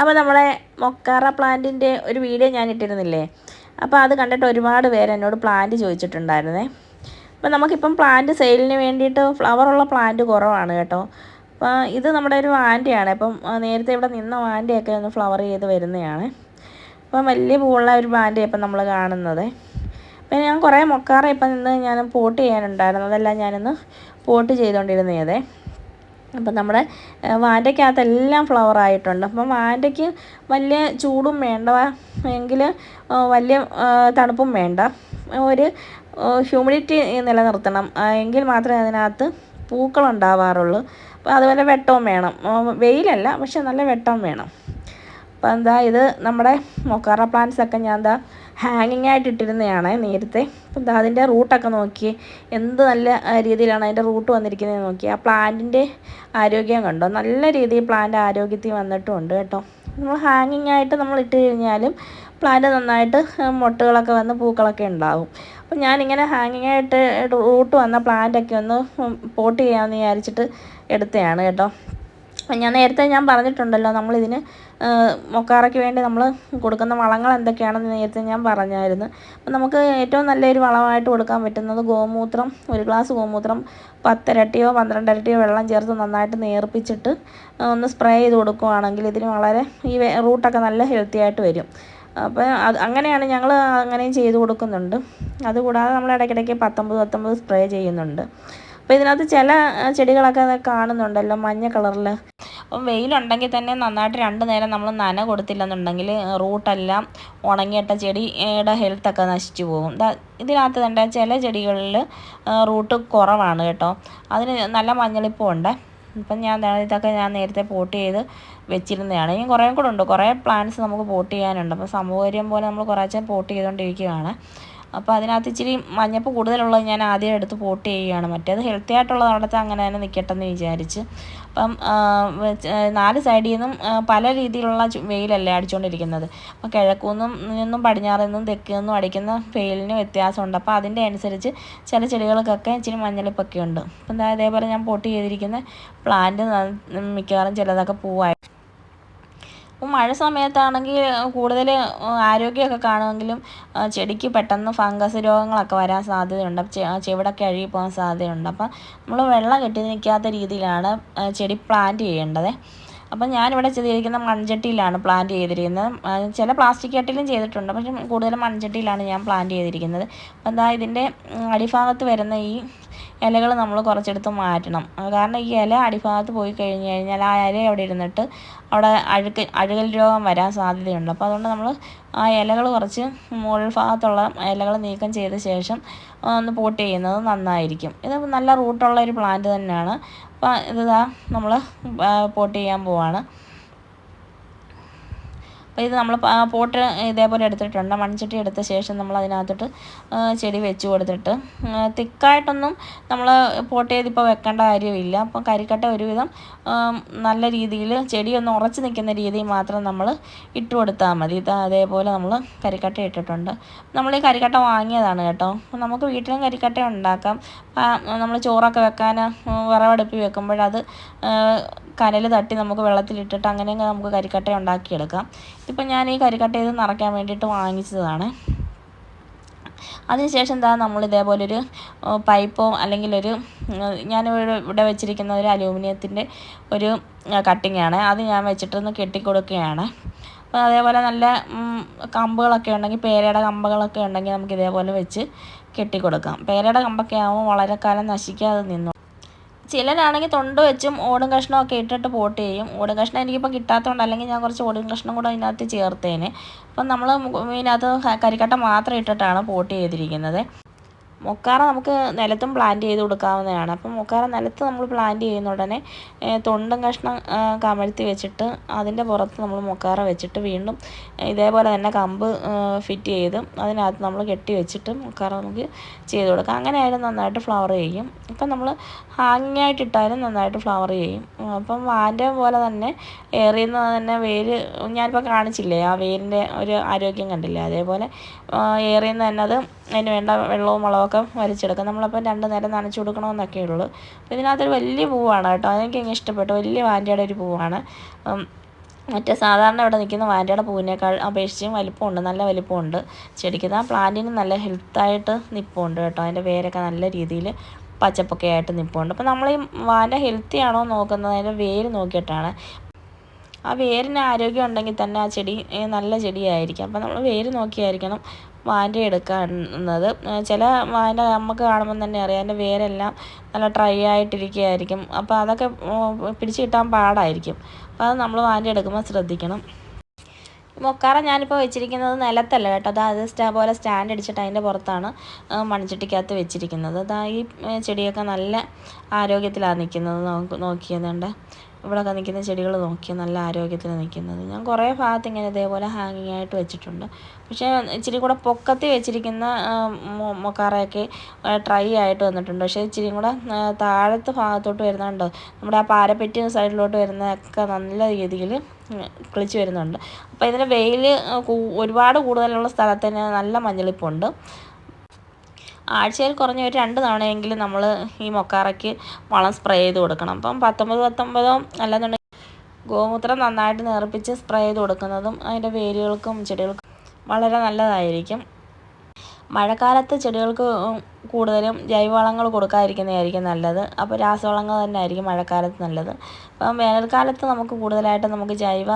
അപ്പോൾ നമ്മളെ മൊക്കാറ പ്ലാന്റിൻ്റെ ഒരു വീഡിയോ ഞാൻ ഇട്ടിരുന്നില്ലേ, അപ്പോൾ അത് കണ്ടിട്ട് ഒരുപാട് പേര് എന്നോട് പ്ലാന്റ് ചോദിച്ചിട്ടുണ്ടായിരുന്നേ. അപ്പോൾ നമുക്കിപ്പം പ്ലാന്റ് സെയിലിന് വേണ്ടിയിട്ട് ഫ്ലവറുള്ള പ്ലാന്റ് കുറവാണ് കേട്ടോ. അപ്പോൾ ഇത് നമ്മുടെ ഒരു വാൻഡയാണ്. അപ്പം നേരത്തെ ഇവിടെ നിന്ന വാൻഡയൊക്കെ ഒന്ന് ഫ്ലവർ ചെയ്ത് വരുന്നതാണ്. അപ്പം വലിയ പൂവുള്ള ഒരു വാൻഡ ഇപ്പം നമ്മൾ കാണുന്നത്. അപ്പം ഞാൻ കുറേ മൊക്കാറ ഇപ്പം നിന്ന് ഞാൻ പോട്ട് ചെയ്യാനുണ്ടായിരുന്നു, അതെല്ലാം ഞാനിന്ന് പോട്ട് ചെയ്തുകൊണ്ടിരുന്നതേ. അപ്പം നമ്മുടെ വാൻഡയ്ക്കകത്തെല്ലാം ഫ്ലവർ ആയിട്ടുണ്ട്. അപ്പം വാൻഡയ്ക്ക് വലിയ ചൂടും വേണ്ട, എങ്കിൽ വലിയ തണുപ്പും വേണ്ട, ഒരു ഹ്യൂമിഡിറ്റി നിലനിർത്തണം, എങ്കിൽ മാത്രമേ അതിനകത്ത് പൂക്കളുണ്ടാവാറുള്ളൂ. അപ്പോൾ അതുപോലെ വെട്ടവും വേണം, വെയിലല്ല പക്ഷെ നല്ല വെട്ടവും വേണം. അപ്പോൾ എന്താ ഇത് നമ്മുടെ മൊക്കാറ പ്ലാന്റ്സൊക്കെ ഞാൻ എന്താ ഹാങ്ങിങ് ആയിട്ട് ഇട്ടിരുന്നതാണ് നേരത്തെ. അപ്പം എന്താ അതിൻ്റെ റൂട്ടൊക്കെ നോക്കി, എന്ത് നല്ല രീതിയിലാണ് അതിൻ്റെ റൂട്ട് വന്നിരിക്കുന്നത് നോക്കി. ആ പ്ലാന്റിൻ്റെ ആരോഗ്യം കണ്ടോ, നല്ല രീതിയിൽ പ്ലാന്റ് ആരോഗ്യത്തിൽ വന്നിട്ടുമുണ്ട് കേട്ടോ. നമ്മൾ ഹാങ്ങിങ് ആയിട്ട് നമ്മൾ ഇട്ട് കഴിഞ്ഞാലും പ്ലാന്റ് നന്നായിട്ട് മൊട്ടുകളൊക്കെ വന്ന് പൂക്കളൊക്കെ ഉണ്ടാവും. അപ്പം ഞാനിങ്ങനെ ഹാങ്ങിങ് ആയിട്ട് റൂട്ട് വന്ന പ്ലാന്റൊക്കെ ഒന്ന് പോട്ട് ചെയ്യാമെന്ന് വിചാരിച്ചിട്ട് എടുത്തതാണ് കേട്ടോ. ഞാൻ നേരത്തെ പറഞ്ഞിട്ടുണ്ടല്ലോ, നമ്മളിതിന് മൊക്കാറയ്ക്ക് വേണ്ടി നമ്മൾ കൊടുക്കുന്ന വളങ്ങൾ എന്തൊക്കെയാണെന്ന് നേരത്തെ ഞാൻ പറഞ്ഞായിരുന്നു. അപ്പം നമുക്ക് ഏറ്റവും നല്ലൊരു വളമായിട്ട് കൊടുക്കാൻ പറ്റുന്നത് ഗോമൂത്രം. ഒരു ഗ്ലാസ് ഗോമൂത്രം 10 ഇരട്ടിയോ 12 ഇരട്ടിയോ വെള്ളം ചേർത്ത് നന്നായിട്ട് നേർപ്പിച്ചിട്ട് ഒന്ന് സ്പ്രേ ചെയ്ത് കൊടുക്കുകയാണെങ്കിൽ ഇതിന് വളരെ ഈ റൂട്ടൊക്കെ നല്ല ഹെൽത്തി ആയിട്ട് വരും. അപ്പോൾ അങ്ങനെയാണ് ഞങ്ങൾ അങ്ങനെയും ചെയ്ത് കൊടുക്കുന്നുണ്ട്. അതുകൂടാതെ നമ്മൾ ഇടയ്ക്കിടയ്ക്ക് 19 സ്പ്രേ ചെയ്യുന്നുണ്ട്. അപ്പോൾ ഇതിനകത്ത് ചില ചെടികളൊക്കെ കാണുന്നുണ്ടല്ലോ മഞ്ഞ കളറിൽ. അപ്പം വെയിലുണ്ടെങ്കിൽ തന്നെ നന്നായിട്ട് 2 നേരം നമ്മൾ നന കൊടുത്തില്ലെന്നുണ്ടെങ്കിൽ റൂട്ടെല്ലാം ഉണങ്ങിയിട്ട ചെടിയുടെ ഹെൽത്തൊക്കെ നശിച്ചു പോകും. ഇതിനകത്ത് തന്നെ ചില ചെടികളിൽ റൂട്ട് കുറവാണ് കേട്ടോ, അതിന് നല്ല മഞ്ഞളിപ്പുണ്ട്. ഇപ്പം ഇതൊക്കെ ഞാൻ നേരത്തെ പോട്ട് ചെയ്ത് വെച്ചിരുന്നതാണ്. ഇനി കുറേ കൂടെ ഉണ്ട്, കുറേ പ്ലാന്റ്സ് നമുക്ക് പോട്ട് ചെയ്യാനുണ്ട്. അപ്പോൾ സൗകര്യം പോലെ നമ്മൾ കുറേശ്ശെ പോട്ട് ചെയ്തുകൊണ്ടിരിക്കുകയാണ്. അപ്പോൾ അതിനകത്ത് ഇച്ചിരി മഞ്ഞപ്പ് കൂടുതലുള്ളത് ഞാൻ ആദ്യം എടുത്ത് പോട്ട് ചെയ്യുകയാണ്. മറ്റേത് ഹെൽത്തി ആയിട്ടുള്ളത് അവിടുത്തെ അങ്ങനെ തന്നെ നിൽക്കട്ടെ എന്ന് വിചാരിച്ച്. അപ്പം 4 സൈഡിൽ നിന്നും പല രീതിയിലുള്ള വെയിലല്ലേ അടിച്ചുകൊണ്ടിരിക്കുന്നത്. അപ്പോൾ കിഴക്കുനിന്നും പടിഞ്ഞാറിൽ നിന്നും തെക്കിൽ നിന്നും അടിക്കുന്ന വെയിലിന് വ്യത്യാസമുണ്ട്. അപ്പോൾ അതിൻ്റെ അനുസരിച്ച് ചില ചെടികൾക്കൊക്കെ ഇച്ചിരി മഞ്ഞളിപ്പൊക്കെ ഉണ്ട്. അപ്പം അതേപോലെ ഞാൻ പോട്ട് ചെയ്തിരിക്കുന്ന പ്ലാന്റ് മിക്കവാറും ചിലതൊക്കെ പൂവായി. അപ്പം മഴ സമയത്താണെങ്കിൽ കൂടുതൽ ആരോഗ്യമൊക്കെ കാണുമെങ്കിലും ചെടിക്ക് പെട്ടെന്ന് ഫംഗസ് രോഗങ്ങളൊക്കെ വരാൻ സാധ്യതയുണ്ട്. ചെവിടൊക്കെ അഴുകി പോകാൻ സാധ്യതയുണ്ട്. അപ്പം നമ്മൾ വെള്ളം കെട്ടി നിൽക്കാത്ത രീതിയിലാണ് ചെടി പ്ലാന്റ് ചെയ്യേണ്ടത്. അപ്പം ഞാനിവിടെ ചെയ്തിരിക്കുന്ന മൺചട്ടിയിലാണ് പ്ലാന്റ് ചെയ്തിരിക്കുന്നത്. ചില പ്ലാസ്റ്റിക് ചട്ടിയിലും ചെയ്തിട്ടുണ്ട്, പക്ഷേ കൂടുതലും മൺചട്ടിയിലാണ് ഞാൻ പ്ലാന്റ് ചെയ്തിരിക്കുന്നത്. അപ്പം എന്താ ഇതിൻ്റെ അടിഭാഗത്ത് വരുന്ന ഈ ഇലകൾ നമ്മൾ കുറച്ചെടുത്ത് മാറ്റണം. കാരണം ഈ ഇല അടിഭാഗത്ത് പോയി കഴിഞ്ഞ് കഴിഞ്ഞാൽ ആ ഇല അവിടെ ഇരുന്നിട്ട് അവിടെ അഴുകൽ രോഗം വരാൻ സാധ്യതയുണ്ട്. അപ്പോൾ അതുകൊണ്ട് നമ്മൾ ആ ഇലകൾ കുറച്ച് മുകൾ ഭാഗത്തുള്ള ഇലകൾ നീക്കം ചെയ്ത ശേഷം ഒന്ന് പോട്ട് ചെയ്യുന്നത് നന്നായിരിക്കും. ഇത് നല്ല റൂട്ടുള്ള ഒരു പ്ലാന്റ് തന്നെയാണ്. അപ്പോൾ ഇതാ നമ്മൾ പോട്ട് ചെയ്യാൻ പോവാണ്. അപ്പോൾ ഇത് നമ്മൾ പോട്ട് ഇതേപോലെ എടുത്തിട്ടുണ്ട്. മൺചട്ടി എടുത്ത ശേഷം നമ്മൾ അതിനകത്തോട്ട് ചെടി വെച്ച് കൊടുത്തിട്ട് തിക്കായിട്ടൊന്നും നമ്മൾ പോട്ട് ചെയ്തിപ്പോൾ വെക്കേണ്ട കാര്യമില്ല. അപ്പോൾ കരിക്കട്ട ഒരുവിധം നല്ല രീതിയിൽ ചെടിയൊന്ന് ഉറച്ച് നിൽക്കുന്ന രീതിയിൽ മാത്രം നമ്മൾ ഇട്ട് കൊടുത്താൽ മതി. അതേപോലെ നമ്മൾ കരിക്കട്ട ഇട്ടിട്ടുണ്ട്. നമ്മൾ ഈ കരിക്കട്ട വാങ്ങിയതാണ് കേട്ടോ. അപ്പോൾ നമുക്ക് വീട്ടിലും കരിക്കട്ട ഉണ്ടാക്കാം. നമ്മൾ ചോറൊക്കെ വെക്കാൻ വിറവടുപ്പിൽ വെക്കുമ്പോഴത് കനൽ തട്ടി നമുക്ക് വെള്ളത്തിലിട്ടിട്ട് അങ്ങനെയൊക്കെ നമുക്ക് കരിക്കട്ട ഉണ്ടാക്കിയെടുക്കാം. ഇതിപ്പോൾ ഞാൻ ഈ കരിക്കട്ട ഇത് നിറയ്ക്കാൻ വേണ്ടിയിട്ട് വാങ്ങിച്ചതാണ്. അതിനുശേഷം നമ്മൾ ഇതേപോലൊരു പൈപ്പോ അല്ലെങ്കിൽ ഞാൻ ഇവിടെ വെച്ചിരിക്കുന്ന ഒരു അലൂമിനിയത്തിൻ്റെ ഒരു കട്ടിങ്ങാണ്, അത് ഞാൻ വെച്ചിട്ടൊന്ന് കെട്ടിക്കൊടുക്കുകയാണ്. അപ്പോൾ അതേപോലെ നല്ല കമ്പുകളൊക്കെ ഉണ്ടെങ്കിൽ, പേരയുടെ കമ്പുകളൊക്കെ ഉണ്ടെങ്കിൽ നമുക്ക് ഇതേപോലെ വെച്ച് കെട്ടിക്കൊടുക്കാം. പേരയുടെ കമ്പൊക്കെ ആകുമ്പോൾ വളരെ കാലം നശിക്കാതെ നിന്നു. ചിലരാണെങ്കിൽ തൊണ്ട് വെച്ചും ഓടും കഷ്ണമൊക്കെ ഇട്ടിട്ട് പോട്ട് ചെയ്യും. ഓടും കഷ്ണം എനിക്കിപ്പോൾ കിട്ടാത്തതുകൊണ്ട്, അല്ലെങ്കിൽ ഞാൻ കുറച്ച് ഓടും കഷ്ണം കൂടെ അതിനകത്ത് ചേർത്തേനെ. അപ്പം നമ്മൾ ഇതിനകത്ത് കരിക്കട്ട മാത്രം ഇട്ടിട്ടാണ് പോട്ട് ചെയ്തിരിക്കുന്നത്. മൊക്കാറ നമുക്ക് നിലത്തും പ്ലാന്റ് ചെയ്ത് കൊടുക്കാവുന്നതാണ്. അപ്പം മൊക്കാറ നിലത്ത് നമ്മൾ പ്ലാന്റ് ചെയ്യുന്ന ഉടനെ തൊണ്ടും കഷ്ണം കമഴ്ത്തി വെച്ചിട്ട് അതിൻ്റെ പുറത്ത് നമ്മൾ മൊക്കാറ വെച്ചിട്ട് വീണ്ടും ഇതേപോലെ തന്നെ കമ്പ് ഫിറ്റ് ചെയ്ത് അതിനകത്ത് നമ്മൾ കെട്ടി വെച്ചിട്ട് മൊക്കാറ നമുക്ക് ചെയ്ത് കൊടുക്കാം. അങ്ങനെ ആയാലും നന്നായിട്ട് ഫ്ലവർ ചെയ്യും. ഇപ്പം നമ്മൾ ഹാങ്ങിങ് ആയിട്ട് ഇട്ടാലും നന്നായിട്ട് ഫ്ലവർ ചെയ്യും. അപ്പം വാൻ്റെ പോലെ തന്നെ ഏറിയിൽ നിന്ന് തന്നെ വേര് ഞാനിപ്പോൾ കാണിച്ചില്ലേ, ആ വേരിൻ്റെ ഒരു ആരോഗ്യം കണ്ടില്ലേ, അതേപോലെ ഏറിയിൽ നിന്ന് തന്നെ അതിന് വേണ്ട വെള്ളവും വളമൊക്കെ വലിച്ചെടുക്കാം. നമ്മളപ്പോൾ 2 നേരം നനച്ച് കൊടുക്കണമെന്നൊക്കെ ഉള്ളൂ. അപ്പോൾ ഇതിനകത്തൊരു വലിയ പൂവാണ് കേട്ടോ, അതെനിക്ക് ഇഷ്ടപ്പെട്ടു. വലിയ വാൻഡയുടെ ഒരു പൂവാണ്. മറ്റേ സാധാരണ ഇവിടെ നിൽക്കുന്ന വാൻറ്റയുടെ പൂവിനേക്കാൾ അപേക്ഷിച്ചും വലിപ്പമുണ്ട്, നല്ല വലിപ്പമുണ്ട് ചെടിക്ക്. ആ പ്ലാന്റിന് നല്ല ഹെൽത്തായിട്ട് നിൽപ്പുണ്ട് കേട്ടോ. അതിൻ്റെ വേരൊക്കെ നല്ല രീതിയിൽ പച്ചപ്പൊക്കെ ആയിട്ട് നിൽപ്പുണ്ട്. അപ്പോൾ നമ്മൾ ഈ വാൻറ്റ ഹെൽത്തി ആണോ നോക്കുന്നത് അതിൻ്റെ വേര് നോക്കിയിട്ടാണ്. ആ വേരിന് ആരോഗ്യം ഉണ്ടെങ്കിൽ തന്നെ ആ ചെടി നല്ല ചെടിയായിരിക്കും. അപ്പോൾ നമ്മൾ വേര് നോക്കിയായിരിക്കണം വാൻറ്റ എടുക്കുന്നത്. ചില വാൻറ്റ നമുക്ക് കാണുമ്പം തന്നെ അറിയാം അതിൻ്റെ വേരെല്ലാം നല്ല ഡ്രൈ ആയിട്ടിരിക്കുകയായിരിക്കും. അപ്പോൾ അതൊക്കെ പിടിച്ച് കിട്ടാൻ പാടായിരിക്കും. അപ്പോൾ അത് നമ്മൾ വാൻറ്റ എടുക്കുമ്പോൾ ശ്രദ്ധിക്കണം. മൊക്കാറ ഞാനിപ്പോൾ വെച്ചിരിക്കുന്നത് നിലത്തല്ല കേട്ടോ. അത് പോലെ സ്റ്റാൻഡ് അടിച്ചിട്ട് അതിൻ്റെ പുറത്താണ് മൺചട്ടിക്കകത്ത് വെച്ചിരിക്കുന്നത്. ഈ ചെടിയൊക്കെ നല്ല ആരോഗ്യത്തിലാണ് നിൽക്കുന്നത്. നോക്കിയതുകൊണ്ട് ഇവിടെയൊക്കെ നിൽക്കുന്ന ചെടികൾ നോക്കിയാൽ നല്ല ആരോഗ്യത്തിൽ നിൽക്കുന്നത്. ഞാൻ കുറേ ഭാഗത്ത് ഇങ്ങനെ ഇതേപോലെ ഹാങ്ങിങ് ആയിട്ട് വെച്ചിട്ടുണ്ട്. പക്ഷേ ഇച്ചിരി കൂടെ പൊക്കത്തിൽ വെച്ചിരിക്കുന്ന മൊക്കാറയൊക്കെ ഡ്രൈ ആയിട്ട് വന്നിട്ടുണ്ട്. പക്ഷേ ഇച്ചിരി കൂടെ താഴത്തെ ഭാഗത്തോട്ട് വരുന്നുണ്ടോ, നമ്മുടെ ആ പാരപ്പറ്റി സൈഡിലോട്ട് വരുന്നതൊക്കെ നല്ല രീതിയിൽ കിളിച്ച് വരുന്നുണ്ട്. അപ്പോൾ ഇതിന് വെയിൽ ഒരുപാട് കൂടുതലുള്ള സ്ഥലത്ത് തന്നെ നല്ല മഞ്ഞളിപ്പുണ്ട്. ആഴ്ചയിൽ കുറഞ്ഞ ഒരു 2 തവണയെങ്കിലും നമ്മൾ ഈ മൊക്കാറയ്ക്ക് വളം സ്പ്രേ ചെയ്ത് കൊടുക്കണം. അപ്പം 19 അല്ലെന്നുണ്ടെങ്കിൽ ഗോമൂത്രം നന്നായിട്ട് നേർപ്പിച്ച് സ്പ്രേ ചെയ്ത് കൊടുക്കുന്നതും അതിൻ്റെ വേരുകൾക്കും ചെടികൾക്കും വളരെ നല്ലതായിരിക്കും. മഴക്കാലത്ത് ചെടികൾക്ക് കൂടുതലും ജൈവവളങ്ങൾ കൊടുക്കാതിരിക്കുന്നതായിരിക്കും നല്ലത്. അപ്പോൾ രാസവളങ്ങൾ തന്നെ ആയിരിക്കും മഴക്കാലത്ത് നല്ലത്. അപ്പം വേനൽക്കാലത്ത് നമുക്ക് കൂടുതലായിട്ട് നമുക്ക് ജൈവ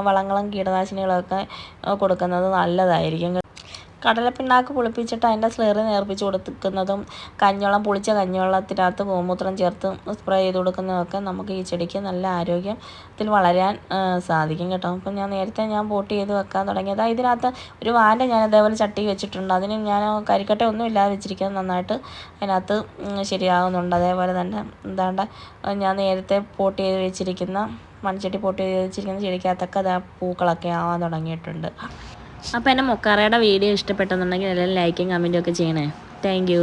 വളങ്ങളും കീടനാശിനികളൊക്കെ കൊടുക്കുന്നത് നല്ലതായിരിക്കും. കടലപ്പിണ്ണാക്ക് പുളിപ്പിച്ചിട്ട് അതിൻ്റെ സ്ലറി നേർപ്പിച്ച് കൊടുക്കുന്നതും പുളിച്ച കഞ്ഞിവെള്ളത്തിനകത്ത് ഗോമൂത്രം ചേർത്ത് സ്പ്രേ ചെയ്ത് കൊടുക്കുന്നതൊക്കെ നമുക്ക് ഈ ചെടിക്ക് നല്ല ആരോഗ്യത്തിൽ വളരാൻ സാധിക്കും കേട്ടോ. അപ്പം നേരത്തെ പോട്ട് ചെയ്ത് വെക്കാൻ തുടങ്ങിയത് ഇതിനകത്ത് ഒരു വാൻറ്റ ഞാൻ അതേപോലെ ചട്ടി വെച്ചിട്ടുണ്ട്. അതിന് ഞാൻ കരിക്കട്ട ഒന്നും ഇല്ലാതെ വെച്ചിരിക്കുന്നത് നന്നായിട്ട് അതിനകത്ത് ശരിയാകുന്നുണ്ട്. അതേപോലെ തന്നെ ഞാൻ നേരത്തെ പോട്ട് ചെയ്ത് വെച്ചിരിക്കുന്ന മൺചട്ടി പോട്ട് ചെയ്ത് വെച്ചിരിക്കുന്ന ചെടിക്കകത്തൊക്കെ പൂക്കളൊക്കെ ആവാൻ തുടങ്ങിയിട്ടുണ്ട്. അപ്പോൾ എൻ്റെ മൊക്കാറയുടെ വീഡിയോ ഇഷ്ടപ്പെട്ടെന്നുണ്ടെങ്കിൽ എല്ലാവരും ലൈക്കും കമൻറ്റും ഒക്കെ ചെയ്യണേ. താങ്ക്